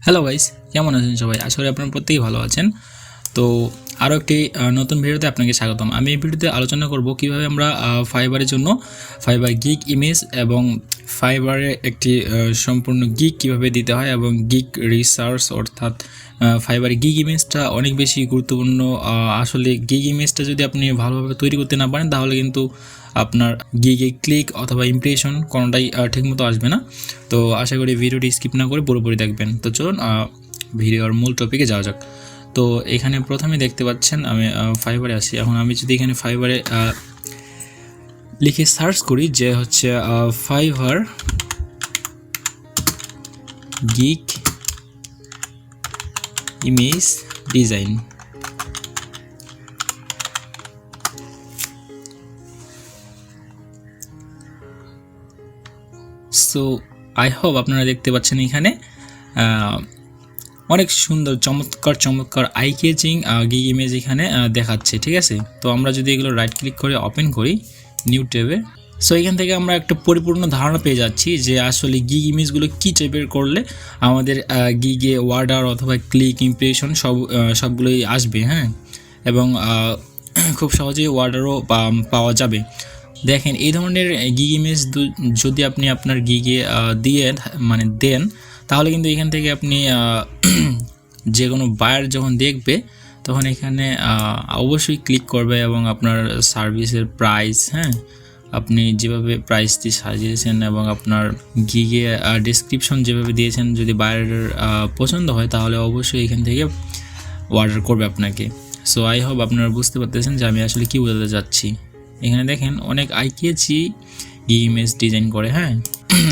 Hello guys, কেমন আছেন সবাই? আশা করি আপনারা প্রত্যেকেই ভালো আছেন। তো আরও একটি নতুন ভিডিওতে আপনাকে স্বাগতম। আমি এই ভিডিওতে আলোচনা করব কিভাবে আমরা ফাইবারের জন্য ফাইবার গিগ ইমেজ এবং ফাইবারে একটি সম্পূর্ণ গিগ কিভাবে দিতে হয় এবং গিগ রিসার্চ অর্থাৎ ফাইবারে গিগ ইমেজটা অনেক বেশি গুরুত্বপূর্ণ। আসলে গিগ ইমেজটা যদি আপনি ভালোভাবে তৈরি করতে না পারেন তাহলে কিন্তু আপনার গিগে ক্লিক অথবা ইমপ্রেশন কোনোটাই ঠিকমতো আসবে না। তো আশা করি ভিডিওটি স্কিপ না করে পুরোপুরি দেখবেন। তো চলুন ভিডিওর মূল টপিকে যাওয়া যাক। তো এখানে প্রথমে দেখতে পাচ্ছেন আমি ফাইবারে আসি। এখন আমি যদি এখানে ফাইবারে লিখে সার্চ করি যে হচ্ছে fibre gig image design, so I hope আপনারা দেখতে পাচ্ছেন এখানে অনেক সুন্দর চমৎকার আই কেচিং গিগ ইমেজ এখানে দেখাচ্ছে, ঠিক আছে। তো আমরা যদি এগুলো রাইট ক্লিক করে ওপেন করি নিউ ট্যাবে, সো এখান থেকে আমরা একটা পরিপূর্ণ ধারণা পেয়ে যাচ্ছি যে আসলে গিগ ইমেজগুলো কী টাইপের করলে আমাদের গিগে ওয়ার্ডার অথবা ক্লিক ইমপ্রেশন সবগুলোই আসবে, হ্যাঁ, এবং খুব সহজেই ওয়ার্ডারও পাওয়া যাবে। দেখেন এই ধরনের গিগ ইমেজ যদি আপনি আপনার গিগে দেন তাহলে কিন্তু এখান থেকে আপনি যে কোনো বায়ার যখন দেখবে তখন এখানে অবশ্যই ক্লিক করবে এবং আপনার সার্ভিসের প্রাইস, হ্যাঁ, আপনি যেভাবে প্রাইসটি সাজিয়েছেন এবং আপনার গিগে ডেসক্রিপশন যেভাবে দিয়েছেন যদি বায়ারের পছন্দ হয় তাহলে অবশ্যই এখান থেকে অর্ডার করবে আপনাকে। সো আই হোপ আপনারা বুঝতে পারতেছেন যে আমি আসলে কী বোঝাতে চাচ্ছি। এখানে দেখেন অনেক আইকিয়েছি গিগ ইমেজ ডিজাইন করে, হ্যাঁ।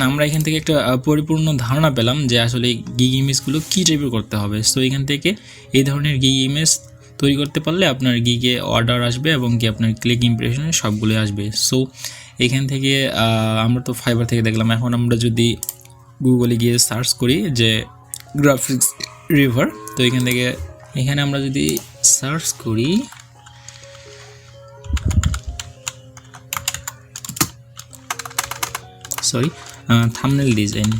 আমরা এখান থেকে একটা পরিপূর্ণ ধারণা পেলাম যে আসলে গিগ ইমেজগুলো কী টাইপের করতে হবে। সো এখান থেকে এই ধরনের গিগ ইমেজ তৈরি করতে পারলে আপনার গিগে অর্ডার আসবে এবং কি আপনার ক্লিক ইমপ্রেশনে সবগুলো আসবে। সো এখান থেকে আমরা তো ফাইবার থেকে দেখলাম। এখন আমরা যদি গুগলে গিয়ে সার্চ করি যে গ্রাফিক্স রিভার, তো এখানে আমরা যদি সার্চ করি থাম্বনেল ডিজাইন,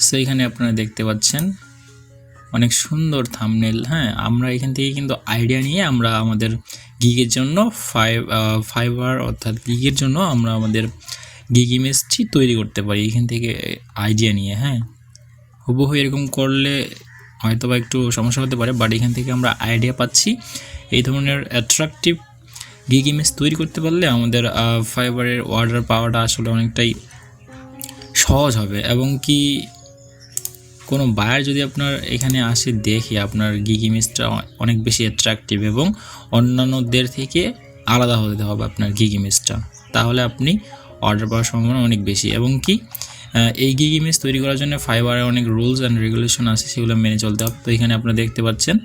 সো এখানে আপনারা দেখতে পাচ্ছেন অনেক সুন্দর থাম্বনেল, হ্যাঁ। আমরা এখান থেকে কিন্তু আইডিয়া নিয়ে আমরা আমাদের গিগের জন্য ফাইবার অর্থাৎ গিগের জন্য আমরা আমাদের গিগ ইমেজটি তৈরি করতে পারি এখান থেকে আইডিয়া নিয়ে, হ্যাঁ। হুবহু এরকম করলে হয়তো বা একটু সমস্যা হতে পারে, বাট এখান থেকে আমরা আইডিয়া পাচ্ছি। এই ধরনের অ্যাট্রাকটিভ গিগ ইমেজ তৈরি করতে পারলে আমাদের ফাইবারের অর্ডার পাওয়াটা আসলে অনেকটাই সহজ হবে এবং কি কোনো বায়ার যদি আপনার এখানে আসে দেখে আপনার গিগ ইমেজটা অনেক বেশি অ্যাট্রাকটিভ এবং অন্যান্যদের থেকে আলাদা হতে হবে আপনার গিগ ইমেজটা, তাহলে আপনি অর্ডার পাওয়ার সম্ভাবনা অনেক বেশি। এবং কি এই গিগ ইমেজ তৈরি করার জন্য ফাইবারে অনেক রুলস অ্যান্ড রেগুলেশন আছে, সেগুলো মেনে চলতে হবে। তো এখানে আপনারা দেখতে পাচ্ছেন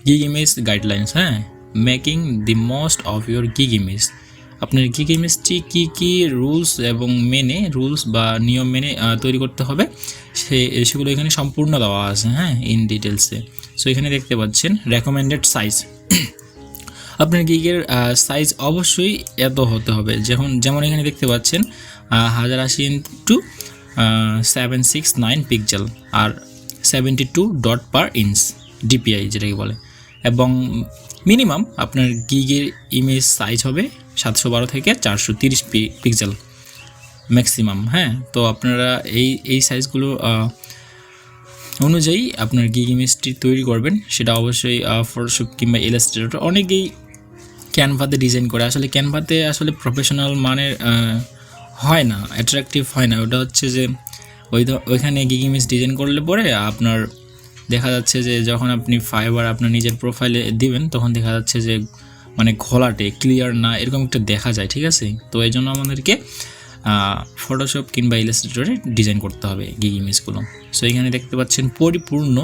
গিগ ইমেজ গাইডলাইন্স, হ্যাঁ, making the most of your gig image. আপনার গিগ ইমেজটি কী রুলস বা নিয়ম মেনে তৈরি করতে হবে সেগুলো এখানে সম্পূর্ণ দেওয়া আছে, হ্যাঁ, ইন ডিটেলসে। সো এখানে দেখতে পাচ্ছেন রেকমেন্ডেড সাইজ। আপনার গিগের সাইজ অবশ্যই এত হতে হবে, যেমন এখানে দেখতে পাচ্ছেন 1080x769 পিক্সেল আর 72 ডট পার ইঞ্চ ডিপিআই যেটাকে বলে, এবং মিনিমাম আপনার গিগের ইমেজ সাইজ হবে 712 থেকে 430 পিক্সেল ম্যাক্সিমাম, হ্যাঁ। তো আপনারা এই সাইজগুলো অনুযায়ী আপনার গিগ ইমেজটি তৈরি করবেন। সেটা অবশ্যই ফটোশপ কিংবা ইলাস্ট্রেটর, অনেকেই ক্যানভাতে ডিজাইন করে। আসলে ক্যানভাতে আসলে প্রফেশনাল মানের হয় না, অ্যাট্রাকটিভ হয় না। ওটা হচ্ছে যে ওইখানে গিগ ইমেজ ডিজাইন করলে পরে আপনার দেখা যাচ্ছে যে যখন আপনি ফাইবার আপনার নিজের প্রোফাইলে দিবেন তখন দেখা যাচ্ছে যে মানে ঘোলাটে ক্লিয়ার না, এরকম একটা দেখা যায়, ঠিক আছে। তো এই জন্য আমাদেরকে ফটোশপ কিংবা ইলাস্ট্রেটরে ডিজাইন করতে হবে গিগ ইমেজগুলো। সো এখানে দেখতে পাচ্ছেন পরিপূর্ণ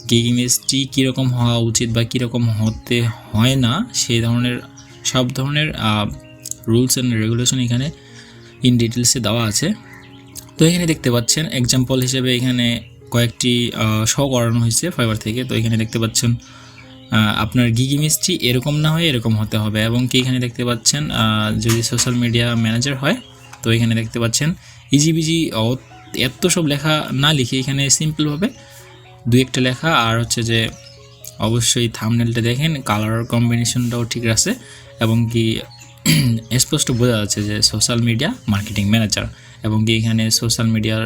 গিগ ইমেজটি কীরকম হওয়া উচিত বা কীরকম হতে হয় না সেই ধরনের সব ধরনের রুলস অ্যান্ড রেগুলেশন এখানে ইন ডিটেলসে দেওয়া আছে। তো এখানে দেখতে পাচ্ছেন এক্সাম্পল হিসেবে এখানে কয়েকটি শো করানো হয়েছে ফাইবার থেকে। তো এখানে দেখতে পাচ্ছেন আপনার গিগ ইমেজটি এরকম না হয়ে এরকম হতে হবে, এবং কি এখানে দেখতে পাচ্ছেন যদি সোশ্যাল মিডিয়া ম্যানেজার হয় তো এখানে দেখতে পাচ্ছেন ইজিবিজি এত সব লেখা না লিখে এখানে সিম্পলভাবে দু একটা লেখা, আর হচ্ছে যে অবশ্যই থাম্বনেলটা দেখেন কালার কম্বিনেশনটাও ঠিক আছে, এবং কি স্পষ্ট বোঝা যাচ্ছে যে সোশ্যাল মিডিয়া মার্কেটিং ম্যানেজার, এবং কি এখানে সোশ্যাল মিডিয়ার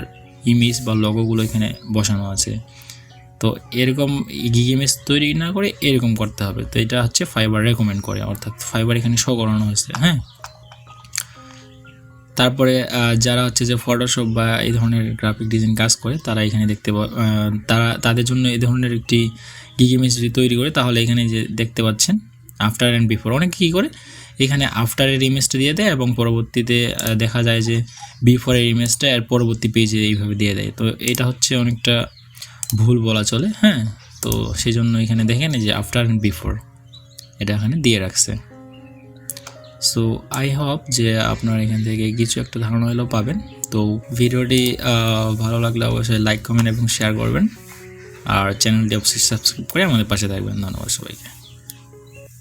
ইমেজ বা লোগোগুলো এখানে বসানো আছে। তো এরকম গিগ ইমেজ তৈরি না করে এরকম করতে হবে। তো এটা হচ্ছে ফাইবার রেকমেন্ড করে, অর্থাৎ ফাইবার এখানে শো করানো হয়েছে। হ্যাঁ, তারপরে যারা হচ্ছে যে ফটোশপ বা এই ধরনের গ্রাফিক ডিজাইন কাজ করে তারা এখানে তাদের জন্য এই ধরনের একটি গিগ ইমেজ যদি তৈরি করে, তাহলে এখানে যে দেখতে পাচ্ছেন আফটার অ্যান্ড বিফোর, অনেকে কী করে এখানে আফটারের ইমেজটা দিয়ে দেয় এবং পরবর্তীতে দেখা যায় যে বিফোরের ইমেজটা এর পরবর্তী পেজে এইভাবে দিয়ে দেয়। তো এটা হচ্ছে অনেকটা ভুল বলা চলে। হ্যাঁ, তো সেই জন্য এখানে দেখেন যে আফটার অ্যান্ড বিফোর এটা এখানে দিয়ে রাখছে। সো আই হোপ যে আপনারা এখান থেকে কিছু একটা ধারণা হলেও পাবেন। তো ভিডিওটি ভালো লাগলে অবশ্যই লাইক, কমেন্ট এবং শেয়ার করবেন, আর চ্যানেলটি অবশ্যই সাবস্ক্রাইব করে আমাদের পাশে থাকবেন। ধন্যবাদ সবাইকে।